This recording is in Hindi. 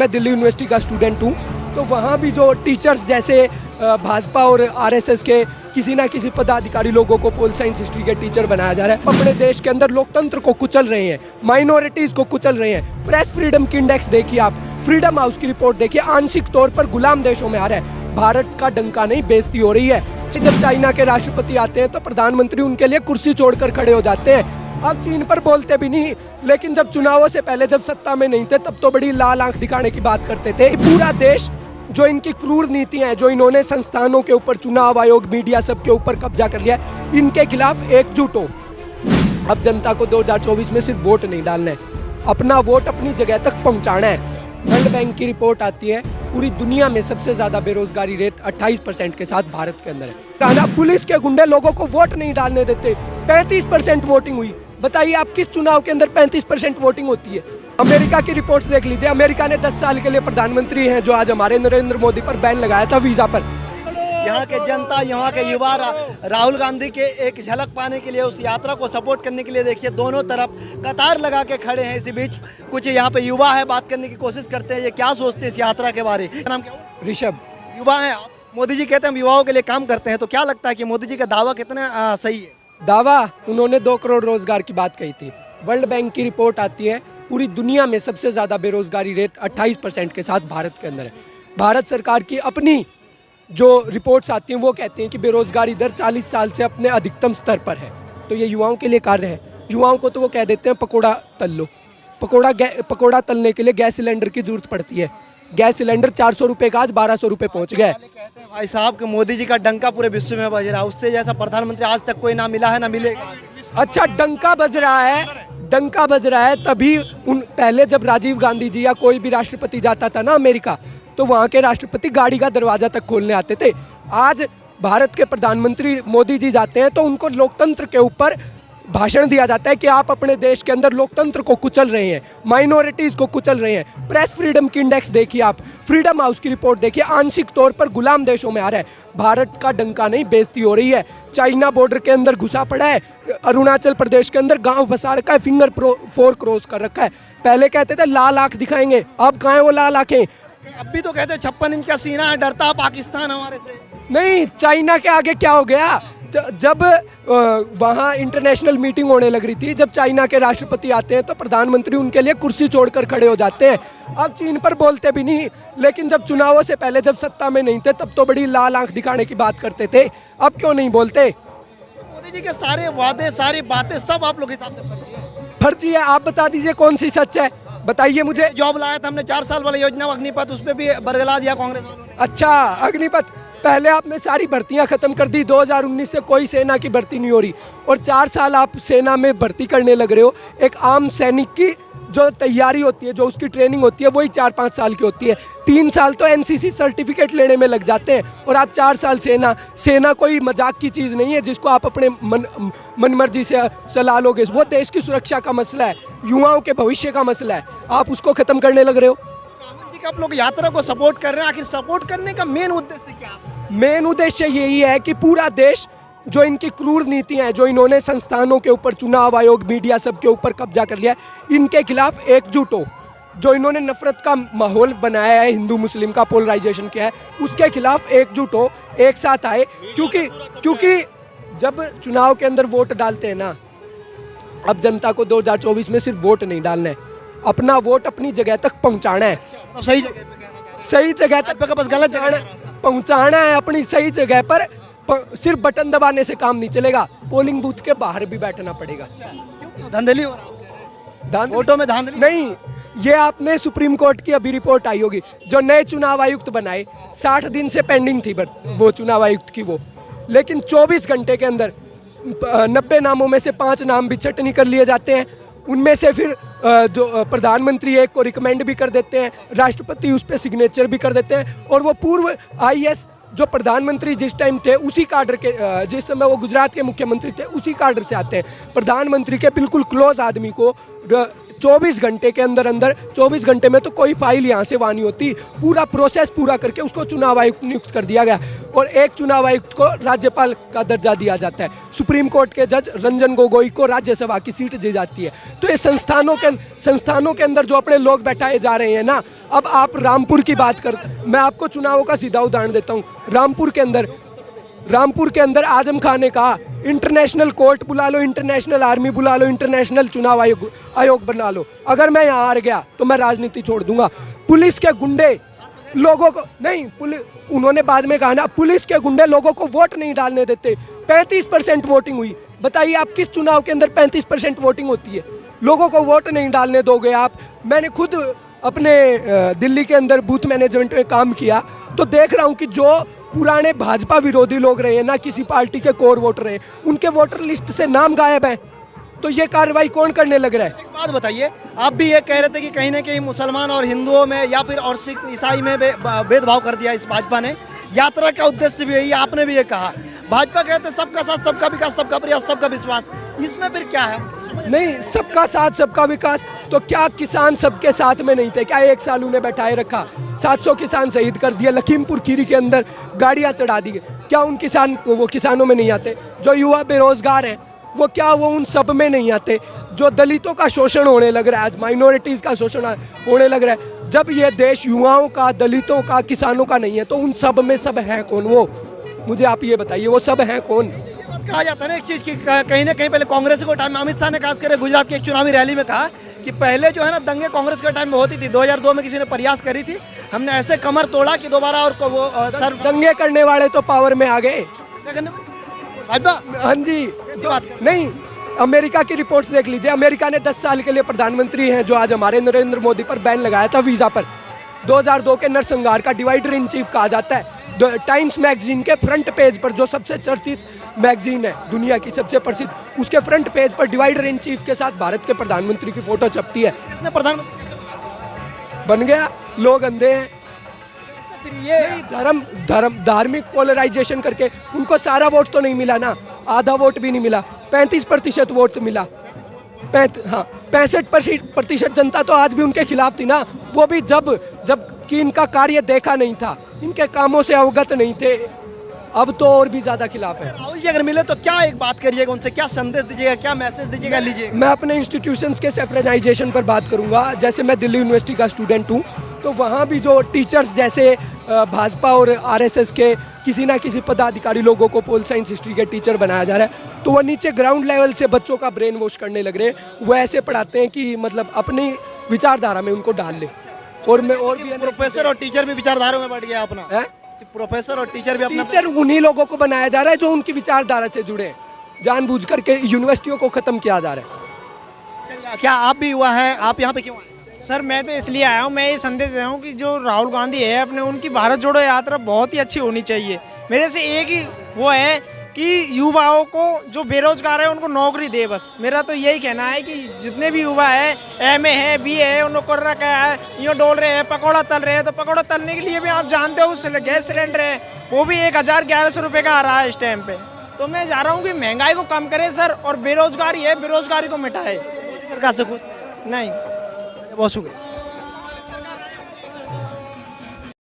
मैं दिल्ली यूनिवर्सिटी का स्टूडेंट हूँ, तो वहाँ भी जो टीचर्स जैसे भाजपा और आरएसएस के किसी ना किसी पदाधिकारी लोगों को पोल साइंस हिस्ट्री के टीचर बनाया जा रहा है। अपने देश के अंदर लोकतंत्र को कुचल रहे हैं, माइनॉरिटीज़ को कुचल रहे हैं। प्रेस फ्रीडम की इंडेक्स देखिए आप, फ्रीडम हाउस की रिपोर्ट देखिए, आंशिक तौर पर गुलाम देशों में आ रहा है। भारत का डंका नहीं, बेइज्जती हो रही है। जब चाइना के राष्ट्रपति आते हैं तो प्रधानमंत्री उनके लिए कुर्सी छोड़कर खड़े हो जाते हैं। अब चीन पर बोलते भी नहीं, लेकिन जब चुनावों से पहले जब सत्ता में नहीं थे तब तो बड़ी लाल आंख दिखाने की बात करते थे। पूरा देश जो इनकी क्रूर नीतियां हैं, जो इन्होंने संस्थानों के ऊपर, चुनाव आयोग, मीडिया सब के ऊपर कब्जा कर लिया है, इनके खिलाफ एकजुट हो। अब जनता को 2024 में सिर्फ वोट नहीं डालना है, अपना वोट अपनी जगह तक पहुंचाना है। वर्ल्ड बैंक की रिपोर्ट आती है, पूरी दुनिया में सबसे ज्यादा बेरोजगारी रेट 28% के साथ भारत के अंदर है। कहना पुलिस के गुंडे लोगों को वोट नहीं डालने देते, 35% वोटिंग हुई। बताइए आप किस चुनाव के अंदर 35% वोटिंग होती है? अमेरिका की रिपोर्ट्स देख लीजिए, अमेरिका ने 10 साल के लिए प्रधानमंत्री हैं जो आज हमारे नरेंद्र मोदी पर बैन लगाया था वीजा पर। यहाँ के जनता, यहाँ के युवा राहुल गांधी के एक झलक पाने के लिए, उस यात्रा को सपोर्ट करने के लिए देखिए दोनों तरफ कतार लगा के खड़े हैं। इसी बीच कुछ यहाँ पे युवा है, बात करने की कोशिश करते हैं, ये क्या सोचते हैं इस यात्रा के बारे में। नाम क्या? ऋषभ। युवा है आप, मोदी जी कहते हैं हम युवाओं के लिए काम करते हैं, तो क्या लगता है कि मोदी जी का दावा कितना सही है? दावा, उन्होंने 2 करोड़ रोजगार की बात कही थी। वर्ल्ड बैंक की रिपोर्ट आती है, पूरी दुनिया में सबसे ज्यादा बेरोजगारी रेट 28% के साथ भारत के अंदर है। भारत सरकार की अपनी जो रिपोर्ट्स आती हैं वो कहती हैं कि बेरोजगारी दर 40 साल से अपने अधिकतम स्तर पर है। तो ये युवाओं के लिए कार्य है। युवाओं को तो वो कह देते हैं पकोड़ा तल लो। पकोड़ा तलने के लिए गैस सिलेंडर की जरूरत पड़ती है। गैस सिलेंडर 400 रुपये का आज 1200 रुपये पहुँच गया है। कहते हैं भाई साहब कि मोदी जी का डंका पूरे विश्व में बज रहा है, उससे जैसा प्रधानमंत्री आज तक कोई ना मिला है ना मिलेगा। अच्छा, डंका बज रहा है, डंका बज रहा है तभी पहले जब राजीव गांधी जी या कोई भी राष्ट्रपति जाता था ना अमेरिका, तो वहाँ के राष्ट्रपति गाड़ी का दरवाजा तक खोलने आते थे। आज भारत के प्रधानमंत्री मोदी जी जाते हैं तो उनको लोकतंत्र के ऊपर भाषण दिया जाता है कि आप अपने देश के अंदर लोकतंत्र को कुचल रहे हैं, माइनॉरिटीज़ को कुचल रहे हैं। प्रेस फ्रीडम की इंडेक्स देखिए आप, फ्रीडम हाउस की रिपोर्ट देखिए, आंशिक तौर पर गुलाम देशों में आ रहा है। भारत का डंका नहीं, बेइज्जती हो रही है। चाइना बॉर्डर के अंदर घुसा पड़ा है, अरुणाचल प्रदेश के अंदर गांव बसा रखा है, फिंगर 4 क्रॉस कर रखा है। पहले कहते थे लाल आंख दिखाएंगे, अब कहाँ है वो लाल आंखें? अब भी तो कहते हैं 56 इंच का सीना है, डरता पाकिस्तान हमारे से नहीं। चाइना के आगे क्या हो गया? जब वहाँ इंटरनेशनल मीटिंग होने लग रही थी, जब चाइना के राष्ट्रपति आते हैं तो प्रधानमंत्री उनके लिए कुर्सी छोड़कर खड़े हो जाते हैं। अब चीन पर बोलते भी नहीं, लेकिन जब चुनावों से पहले जब सत्ता में नहीं थे तब तो बड़ी लाल आंख दिखाने की बात करते थे। अब क्यों नहीं बोलते? मोदी जी के सारे वादे, सारी बातें सब आप लोग हिसाब से फर्जी है। फर्जी है? आप बता दीजिए कौन सी सच है, बताइए मुझे। जॉब लाया था हमने 4 साल वाला योजना अग्निपथ, उस पर भी बरगला दिया कांग्रेस वालों ने। अच्छा, अग्निपथ पहले आपने सारी भर्तियां खत्म कर दी। 2019 से कोई सेना की भर्ती नहीं हो रही और 4 साल आप सेना में भर्ती करने लग रहे हो। एक आम सैनिक की जो तैयारी होती है, जो उसकी ट्रेनिंग होती है, वही 4-5 साल की होती है। 3 साल तो एनसीसी सर्टिफिकेट लेने में लग जाते हैं और आप 4 साल सेना कोई मजाक की चीज़ नहीं है जिसको आप अपने मन मर्जी से चला लोगे। वो देश की सुरक्षा का मसला है, युवाओं के भविष्य का मसला है, आप उसको ख़त्म करने लग रहे हो। आप लोग यात्रा को सपोर्ट कर रहे हैं, आखिर सपोर्ट करने का मेन उद्देश्य क्या है? मेन उद्देश्य यही है कि पूरा देश जो इनकी क्रूर नीतियां हैं, जो इन्होंने संस्थानों के ऊपर, चुनाव आयोग, मीडिया सब के ऊपर कब्जा कर लिया है, इनके खिलाफ एकजुट हो। जो इन्होंने नफरत का माहौल बनाया है, हिंदू मुस्लिम का पोलराइजेशन किया है, उसके खिलाफ एकजुट हो, एक साथ आए। क्योंकि जब चुनाव के अंदर वोट डालते हैं ना, अब जनता को 2024 में सिर्फ वोट नहीं डालना है, अपना वोट अपनी जगह तक पहुंचाना है। मतलब सही जगह पे कहना चाह रहे हैं। सही जगह तक बस गलत जगह पहुंचाना है, अपनी सही जगह पर। सिर्फ बटन दबाने से काम नहीं चलेगा, पोलिंग बूथ के बाहर भी बैठना पड़ेगा। क्यों धांधली हो रहा है? वोटों में धांधली नहीं। ये आपने सुप्रीम कोर्ट की अभी रिपोर्ट आई होगी, जो नए चुनाव आयुक्त बनाए, 60 दिन से पेंडिंग थी वो चुनाव आयुक्त की वो, लेकिन 24 घंटे के अंदर 90 नामों में से 5 नाम भी चटनी कर लिए जाते हैं। उनमें से फिर जो प्रधानमंत्री एक को रिकमेंड भी कर देते हैं, राष्ट्रपति उस पर सिग्नेचर भी कर देते हैं, और वो पूर्व आईएएस जो प्रधानमंत्री जिस टाइम थे उसी काडर के, जिस समय वो गुजरात के मुख्यमंत्री थे उसी काडर से आते हैं। प्रधानमंत्री के बिल्कुल क्लोज आदमी को 24 घंटे के अंदर अंदर 24 घंटे में तो कोई फाइल यहाँ से वहाँ नहीं होती, पूरा प्रोसेस पूरा करके उसको चुनाव आयुक्त नियुक्त कर दिया गया और एक चुनाव आयुक्त को राज्यपाल का दर्जा दिया जाता है। सुप्रीम कोर्ट के जज रंजन गोगोई को राज्यसभा की सीट दी जाती है। तो ये संस्थानों के अंदर जो अपने लोग बैठाए जा रहे हैं ना, अब आप रामपुर की बात कर, मैं आपको चुनावों का सीधा उदाहरण देता हूँ। रामपुर के अंदर आजम खान ने कहा इंटरनेशनल कोर्ट बुला लो, इंटरनेशनल आर्मी बुला लो, इंटरनेशनल चुनाव आयोग बना लो, अगर मैं यहाँ हार गया तो मैं राजनीति छोड़ दूंगा। पुलिस के गुंडे लोगों को नहीं, उन्होंने बाद में कहा ना, पुलिस के गुंडे लोगों को वोट नहीं डालने देते। 35% वोटिंग हुई। बताइए आप किस चुनाव के अंदर 35% वोटिंग होती है? लोगों को वोट नहीं डालने दोगे आप। मैंने खुद अपने दिल्ली के अंदर बूथ मैनेजमेंट में काम किया तो देख रहा हूँ कि जो पुराने भाजपा विरोधी लोग रहे हैं ना, किसी पार्टी के कोर वोटर रहे, उनके वोटर लिस्ट से नाम गायब है। तो ये कार्रवाई कौन करने लग रहा है? एक बात बताइए, आप भी ये कह रहे थे कि कहीं ना कहीं मुसलमान और हिंदुओं में या फिर और सिख ईसाई में भेदभाव कर दिया इस भाजपा ने। यात्रा का उद्देश्य भी यही, आपने भी ये कहा। भाजपा कहते सबका साथ, सबका विकास, सबका प्रयास, सबका विश्वास, इसमें फिर क्या है? नहीं, सबका साथ सबका विकास, तो क्या किसान सबके साथ में नहीं थे? क्या 1 साल उन्हें बैठाए रखा? 700 किसान शहीद कर दिए, लखीमपुर खीरी के अंदर गाड़ियां चढ़ा दी। क्या उन वो किसानों में नहीं आते? जो युवा बेरोजगार हैं वो क्या वो उन सब में नहीं आते? जो दलितों का शोषण होने लग रहा है, आज माइनॉरिटीज़ का शोषण होने लग रहा है, जब ये देश युवाओं का, दलितों का, किसानों का नहीं है तो उन सब में सब है कौन? वो मुझे आप ये बताइए, वो सब हैं कौन? कहा जाता है ना एक चीज़ की, कहीं ना कहीं पहले कांग्रेस के टाइम में अमित शाह ने खास कर गुजरात की एक चुनावी रैली में कहा कि पहले जो है ना दंगे कांग्रेस के टाइम में होती थी। 2002 में किसी ने प्रयास करी थी, हमने ऐसे कमर तोड़ा कि दोबारा और वो सर दंगे करने वाले तो पावर में आ गए। भाजपा, हाँ जी, नहीं, अमेरिका की रिपोर्ट्स देख लीजिए। अमेरिका ने 10 साल के लिए प्रधानमंत्री हैं जो आज हमारे नरेंद्र मोदी पर बैन लगाया था वीज़ा पर। 2002 के नरसंहार का डिवाइडर इन चीफ कहा जाता है। टाइम्स मैगजीन के फ्रंट पेज पर, जो सबसे चर्चित मैगजीन है दुनिया की, सबसे प्रसिद्ध, उसके फ्रंट पेज पर डिवाइडर इन चीफ के साथ भारत के प्रधानमंत्री की फोटो छपती है। किसने प्रधानमंत्री बन गया? लोग अंधे हैं। ये धार्मिक पोलराइजेशन करके उनको सारा वोट तो नहीं मिला ना, आधा वोट भी नहीं मिला, 35% वोट मिला। 65% जनता तो आज भी उनके खिलाफ थी ना। वो भी जब कि इनका कार्य देखा नहीं था, इनके कामों से अवगत नहीं थे। अब तो और भी ज्यादा खिलाफ है। राहुल जी अगर मिले तो क्या एक बात करिएगा उनसे, क्या संदेश दीजिएगा, क्या मैसेज दीजिएगा, लीजिएगा? मैं अपने इंस्टीट्यूशंस के सेफ्रेनाइजेशन पर बात करूंगा। जैसे मैं दिल्ली यूनिवर्सिटी का स्टूडेंट हूँ, तो वहाँ भी जो टीचर्स जैसे भाजपा और आरएसएस के किसी ना किसी पदाधिकारी लोगों को पोल साइंस हिस्ट्री के टीचर बनाया जा रहा है, तो वो नीचे ग्राउंड लेवल से बच्चों का ब्रेन वॉश करने लग रहे हैं। वो ऐसे पढ़ाते हैं कि मतलब अपनी विचारधारा में उनको डाल ले। और मैं और भी प्रोफेसर और टीचर भी विचारधारा में बढ़ गया अपना है। प्रोफेसर और टीचर भी अपना, टीचर उन्हीं लोगों को बनाया जा रहा है जो उनकी विचारधारा से जुड़े हैं। जानबूझ करके यूनिवर्सिटियों को खत्म किया जा रहा है। क्या आप भी हुआ है? आप यहाँ पे क्यों आए? सर मैं तो इसलिए आया हूँ, मैं ये संदेश दे रहा हूँ कि जो राहुल गांधी है अपने, उनकी भारत जोड़ो यात्रा बहुत ही अच्छी होनी चाहिए। मेरे से एक ही वो है कि युवाओं को, जो बेरोजगार है उनको नौकरी दे। बस मेरा तो यही कहना है कि जितने भी युवा है, MA है, BA है, उनको कर रखा है, यूँ डोल रहे हैं, पकौड़ा तल रहे हैं, तो पकौड़ा तलने के लिए भी आप जानते हो गैस सिलेंडर है वो भी 1000-1100 रुपये का आ रहा है इस टाइम पे। तो मैं चाह रहा हूँ कि महंगाई को कम करे सर, और बेरोजगारी है, बेरोजगारी को मिटाए। सरकार से कुछ नहीं, बहुत शुक्रिया।